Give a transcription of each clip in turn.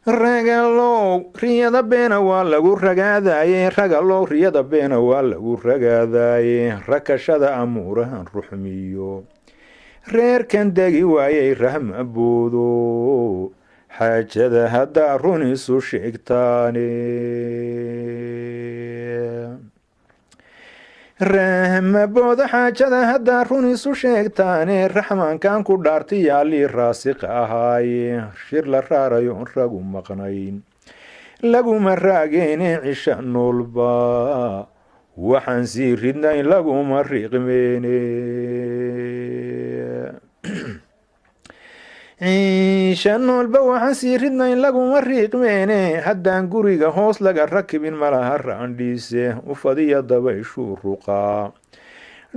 ragalow riyada beena waa lagu ragaadaye ragalow riyada beena waa lagu ragaadaye rakashada amuurahan ruxmiyo reerkan degi waayay rahma boodo xaajada haddaa run isu sheegtaane rahmabooda xaajada haddaa run isu sheegtaane raxmaankan ku dhaartay yaalii raasiq ahaaye shir la raarayo on ragu maqnayn laguma raageene cisha noolba waxaan sii ridnayn laguma riqmeene ciisha noolba waxaan sii ridnayn laguma riiqmeene haddaan guriga hoos laga rakibin malaha raandhiise ufadiya dabayshuu ruqaa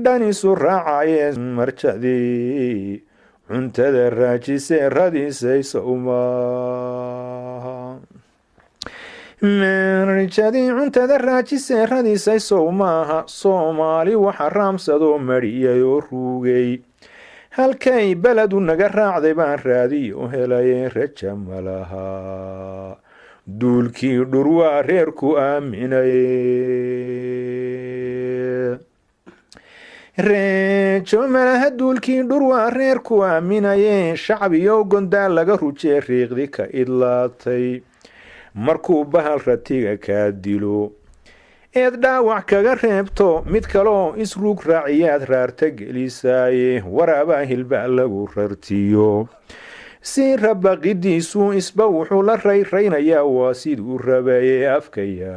dhanisu raacayee marjadii cuntada raajise radiisaysa umaaha marjadii cuntada raajise radiisaysow maaha soomaali waxa raamsadoo mariyay oo ruugay halkay beledu naga raacday baan raadiyo helaye raja malaha duulkii dhurwaa reerku aaminaye reejo malaha duulkii dhurwaa reerku aaminaye shacbiyow gondaa laga rujee riiqdi ka idlaatay markuu bahal ratiga kaa dilo eed dhaawac kaga reebto mid kaloo isruug raaciyaad raarta gelisaaye waraabaa hilba lagu rartiyo si rabaqidiisu isba wuxuu la rayraynayaa waa siduu rabaye afkaya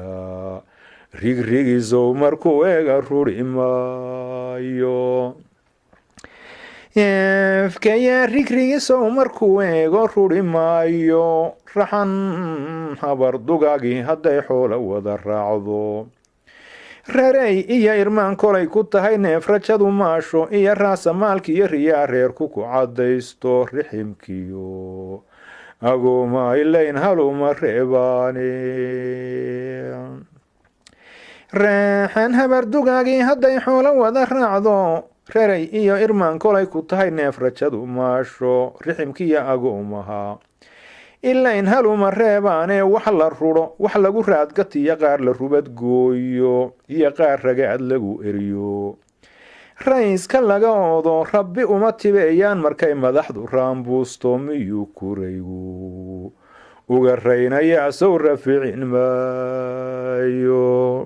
rigrigisow markuu eega ruri maayo afkaya rigrigisow markuu eego ruri maayo raxan habardugaagii hadday xoolo wada raacdo rarey iyo irmaan kolay ku tahay neef rajadu maasho iyo raasamaalki iyo riyaa reerku ku caddaysto riximkiyo agooma ilayn haluma reebaane raaxan habardugaagii hadday xoolo wada raacdo rarey iyo irmaan kolay ku tahay neef rajadu maasho riximkiyo agoomaha ilayn haluma reebaane wax la rudho wax lagu raadgatiyo qaar la rubad gooyo iyo qaar ragaad lagu eriyo rayska laga odo rabbi uma tibeeyaan markay madaxdu raambuusto miyuu kuraygu uga raynayaa sow raficin maayo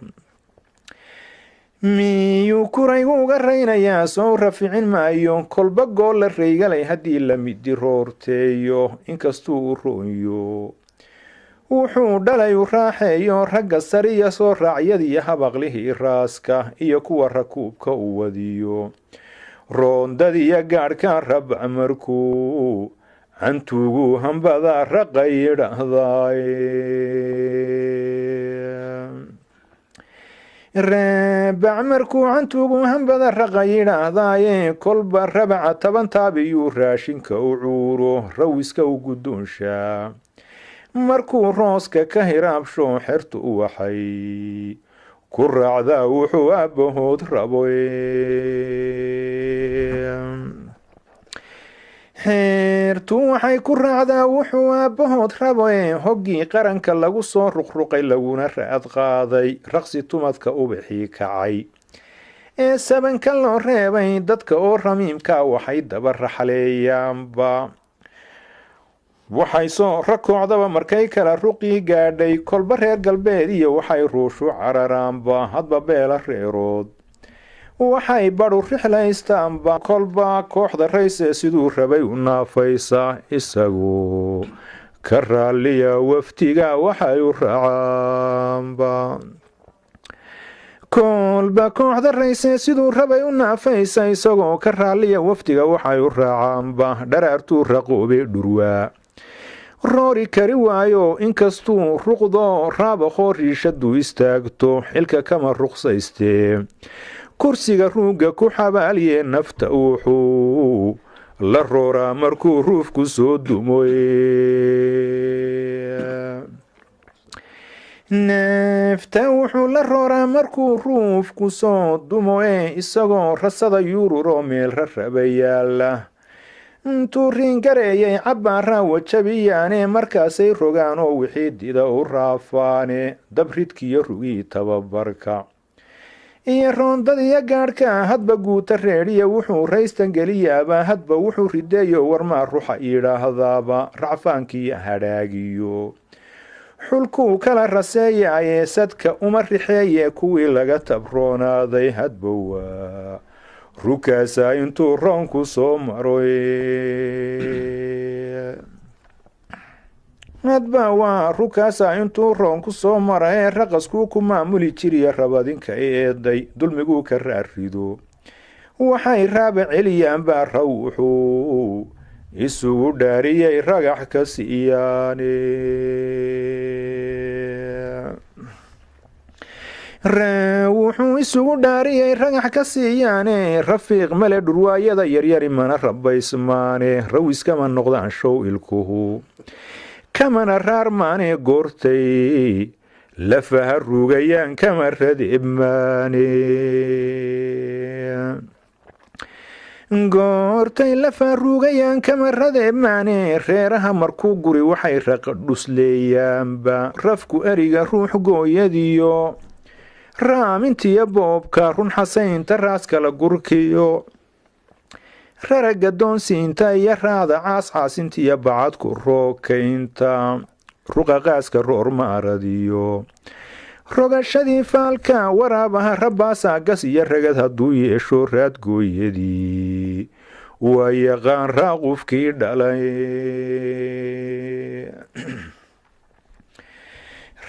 miyuu kuraygu uga raynayaa sow raficin maayo kolba gool la raygalay haddii la midi roorteeyo inkastuu u roonyo wuxuu dhalay u raaxeeyo ragga sariya soo raacyadiiyo habaqlihii raaska iyo kuwa rakuubka u wadiyo roondadiyo gaadhka raba markuu cantuugu hambadaa raqayidhahdaay rabac markuu cantuugu hambada raqa yidhaahdaaye kolba rabaca toban taabiyuu raashinka u cuuro rawiska u guddoonshaa markuu rooska ka hiraabsho xertu u waxay ku raacdaa wuxuu aabbahood rabo xeertu waxay ku raacdaa wuxuu aabbahood raboe hoggii qaranka lagu soo ruqruqay laguna raad qaaday raqsi tumadka ubaxii kacay ee sabanka loo reebay dadka oo ramiimka waxay daba raxaleeyaanba waxay soo rakoocdaba markay kala ruqii gaadhay kolba reer galbeed iyo waxay ruushu cararaanba hadba beela reerood waxay badhu rixlaystaanba kolba kooxda rayse siduu rabay u naafaysa isagu ka raalliya waftiga waxay u raacaanba kolba kooxda rayse siduu rabay u naafaysa isagoo ka raalliya waftiga waxay u raacaanba dharaartuu raqoobe dhurwaa roori kari waayo inkastuu ruqdo raabaqoo riishadu istaagto xilka kama ruqsaystee kursiga ruugga ku xabaalye nafta wuxuu la rooraa markuu ruufku soo dumoy nafta wuxuu la rooraa markuu ruufku soo dumoe isagoo rasada yuururoo meel raraba yaala intuu riingareeyay cabbaaraa wajabiyaane markaasay rogaan oo wixii dida u raafaane dabridkiyo rugii tababarka iyo roondadiyo gaadhka hadba guuta reedhiya wuxuu raystan geliyaaba hadba wuxuu rideeyo warmaa ruxa yidhaahdaaba racfaankiiyo hadhaagiyo xulkuu kala raseeyaaye sadka uma rixeeye kuwii laga tabroonaaday hadba waa rukaasaa intuu roonku soo maro hadba waa rukaasaa intuu roonku soo marae raqaskuu ku maamuli jiriya rabadinka eeday dulmiguu ka raarido waxay raaba celiyaan baa rawuxuu isugu dhaariyay ragax ka siiyaane wuxuu isugu dhaariyay ragax ka siiyaane rafiiq male dhurwaayada yaryari mana rabaysmaane rawiskama noqdaan show ilkuhu kamana raarmaane goortay lafaha rugayaan kama radeebmaane goortay lafa rugayaan kama radeebmaane reeraha markuu guri waxay raqa dhusleeyaanba rafku eriga ruux gooyadiyo raamintiyo boobka run xasaynta raaskala gurkiyo raraga doonsiinta iyo raada caascaasintiyo bacadku rookaynta ruqaqaaska roormaaradiyo rogashadii faalka waraabaha rabbaasaa gas iyo ragad hadduu yeesho raadgooyadii waa yaqaan raaqufkii dhalay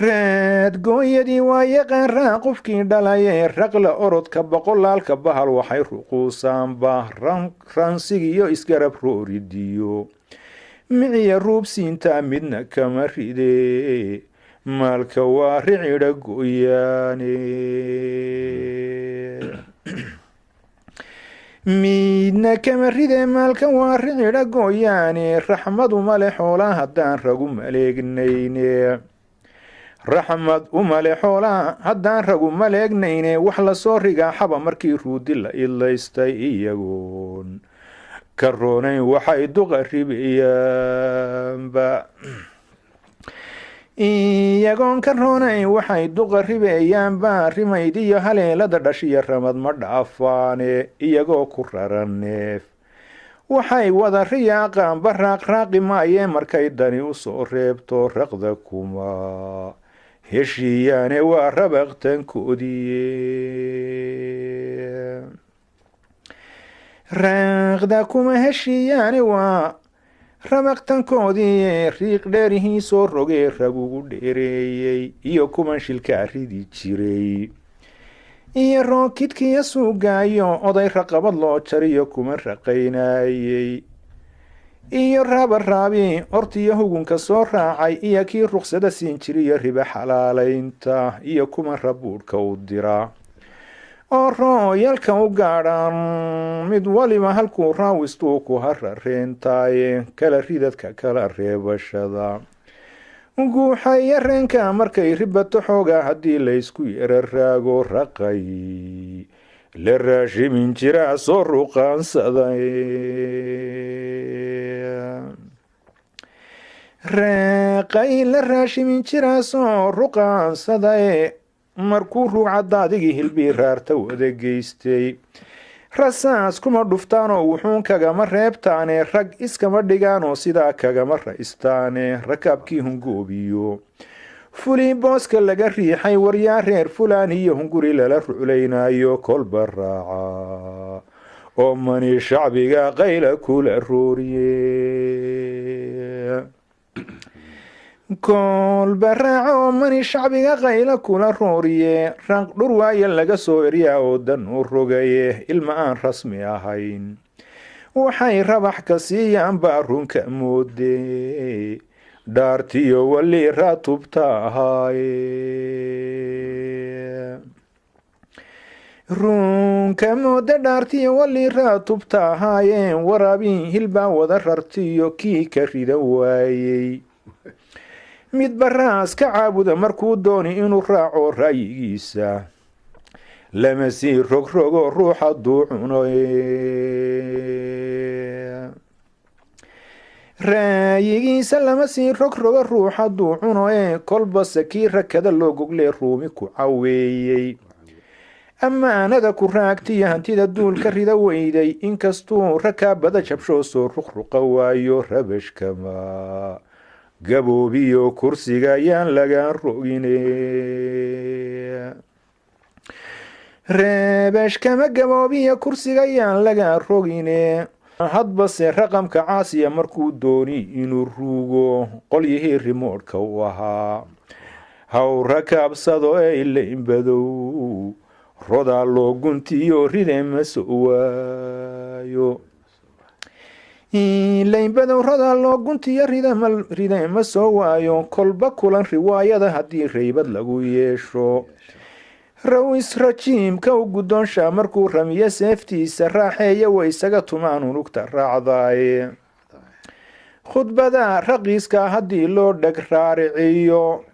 raadgooyadii waa yaqaan raaqufkii dhalaye raqla orodka boqolaalka bahal waxay ruquusaanba ransigiyo isgarab rooridiyo miciya ruubsiintaa midna kama ride maalka waa ricidha gooyaane midna kama ride maalka waa ricidha gooyaane raxmad umale xoolaa haddaan ragu maleegnayne raxmad umale xoolaa haddaan ragu maleegnayne wax lasoo rigaaxaba markii ruudi la idlaystay iyagoon ka roonayn waxay duqa ribayaanba iyagoon ka roonayn waxay duqa ribayaanba rimaydiyo haleelada dhashiyo ramad ma dhaafaane iyagoo ku raran neef waxay wada riyaaqaanba raaqraaqi maayee markay dani u soo reebto raqda kuma heshiiyaane waa rabaqtankoodiye raaqda kuma heshiiyaane waa rabaqtankoodii riiq dheerihii soo rogee ragugu dheereeyey iyo kuman shilkaa ridi jiray iyo rookidkiiyo suugaayo oday raqabad loo jariyo kuma raqaynayey iyo raabaraabi ortiyo hugunka soo raacay iyo kii ruqsada siin jiriyo riba xalaalaynta iyo kuman rabuudhka u dira oo rooyalka u gaadhaan mid waliba halkuu raawistuu ku harareentaaye kala ridadka kala reebashada guuxa iyo reenka markay ribato xooga haddii laysku yara raago raqay la raashimin jiraa soo ruqaansaday raqay la raashimin jiraa soo ruqaansaday markuu ruucadaadigii hilbii raarta wada geystay rasaas kuma dhuftaanoo wuxuun kagama reebtaane rag iskama dhigaanoo sidaa kagama ra'istaane rakaabkii hungoobiyo fulii booska laga riixay waryaa reer fulaan iyo hunguri lala ruclaynayo kolba raaca oo mani shacbiga qayla kula rooriye kolba raaca oo mani shacbiga qayla kula rooriye raq dhurwaaya laga soo eryaa oo dan u rogaye ilma aan rasmi ahayn waxay rabax ka siiyaan baa runka moode dhaartiyo wali raatubta ahaaye runka mooda dhaartiyo wali raatubta ahaayeen waraabiin hilbaa wada rartiyo kii ka rida waayey mid baraas ka caabuda markuu dooni inuu raaco ra'yigiisa lama sii rogrogo ruuxa duu cuno raayigiisa lama sii rogroga ruux hadduu cuno kolbase kii rakada loo goglee ruumi ku caweeyey ammaanada ku raagtiyo hantida duulka rida weyday inkastuu rakaabada jabshoo soo ruqruqa waayo rabashkama gaboobiyo kursiga ayaan laga rogine rabashkama gaboobiyo kursiga ayaan laga rogine hadbase raqamka caasiya markuu dooni inuu ruugo qolyihii rimoodhka u ahaa haw rakaabsado ilaynbadow rodaa loo guntiyo ride ma so waayo ilaynbadow rodaa loo guntiyo ride ma soo waayo kolba kulan riwaayada haddii raybad lagu yeesho rawis rajiimka u guddoonshaa markuu ramiyo seeftiisa raaxeeya way isaga tumaan unugta raacdaaye khudbada raqiiska haddii loo dheg raariciyo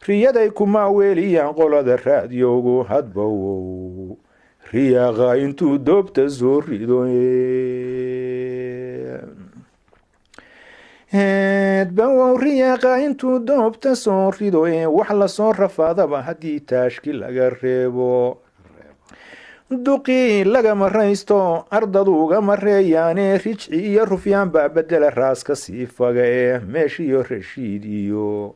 riyaday kuma weeliyaan qolada raadiyowgu hadba wow riyaaqa intuu doobta soo rido hedbawow riyaaqa intuu doobta soo rido wax lasoo rafaadaba haddii taashki laga reebo duqii lagama raysto ardaduuga mareeyaane rijci iyo rufyaan baa bedela raaska sii faga meeshiyo rashiid iyo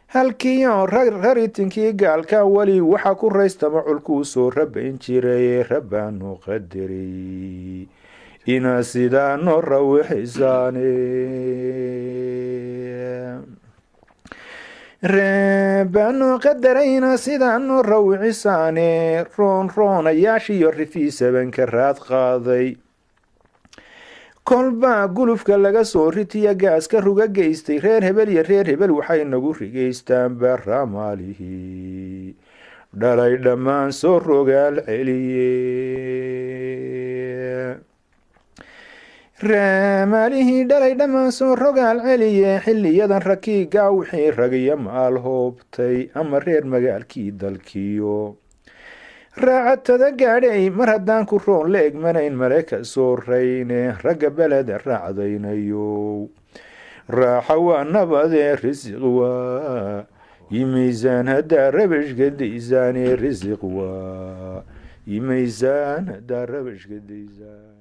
halkiiyo raritinkii gaalka weli waxa ku raystama culkuu soo rabayn jiray rabbaanu qadaray ina sidaa noo rawixisaane rabbaanu qadarayna sidaa noo rawicisaane roonroonayaashiyo rifiisabanka raad qaaday kolba gulufka laga soo ritiya gaaska ruga geystay reer hebel iyo reer hebel waxay nagu rigaystaan baramaalihii dhalay dhammaan soo rogaal celiye raamaalihii dhalay dhammaan soo rogaal celiye xiliyadan rakiigaa wixii ragiyo maal hoobtay ama reer magaalkii dalkiyo raacatada gaadhay mar haddaan ku roon la egmanayn male ka soo rayne ragga beleda raacdaynayo raaxa waa nabadee risiq waa yimaysaan haddaa rabashka daysaane risiq waa yimaysaan haddaa rabashka daysaan